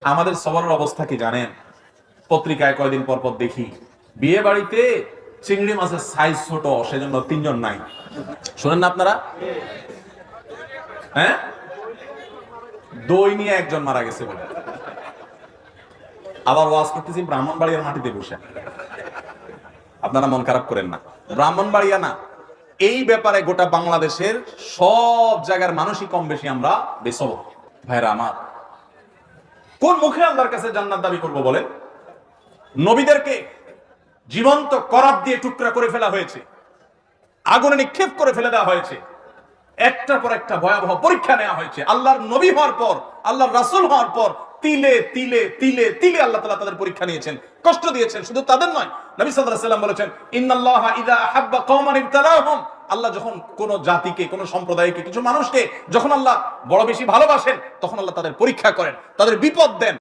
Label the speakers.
Speaker 1: আমাদের সবার অবস্থা কি জানেন? পত্রিকায় কয়দিন পর পর দেখি বিয়ে বাড়িতে চিংড়ি মাছের সাইজ ছোট, সেজন্য 3 জন নাই। শোনেন না আপনারা? হ্যাঁ, দই নিয়ে 1 জন মারা গেছে বলে। আবার ওয়াজ করতেছি ব্রাহ্মণবাড়িয়ার মাটিতে বসে। আপনারা মন খারাপ করেন না, ব্রাহ্মণবাড়িয়া না, এই ব্যাপারে গোটা বাংলাদেশের সব জায়গার মানুষই কম বেশি আমরা বেসব। ভাইরা আমার, কোন মুখে আল্লাহর কাছে জান্নাত দাবি করব বলেন? নবীদেরকে জীবন্ত করাত দিয়ে টুকরা করে ফেলা হয়েছে, আগুনে নিক্ষেপ করে ফেলে দেওয়া হয়েছে, একটার পর একটা ভয়াবহ পরীক্ষা নেওয়া হয়েছে। আল্লাহর নবী হওয়ার পর, আল্লাহর রাসূল হওয়ার পর তিলে তিলে তিলে তিলে আল্লাহ তাআলা তাদের পরীক্ষা নিয়েছেন, কষ্ট দিয়েছেন। শুধু তাদের নয়, নবী সাল্লাল্লাহু আলাইহি ওয়াসাল্লাম বলেছেন, ইন্নাল্লাহা ইযা আহাব্বা কওমান ইবতালাহুম। আল্লাহ যখন কোন জাতিকে, কোন সম্প্রদায়কে, কিছু মানুষকে যখন আল্লাহ বড় বেশি ভালোবাসেন, তখন আল্লাহ তাদের পরীক্ষা করেন, তাদের বিপদ দেন।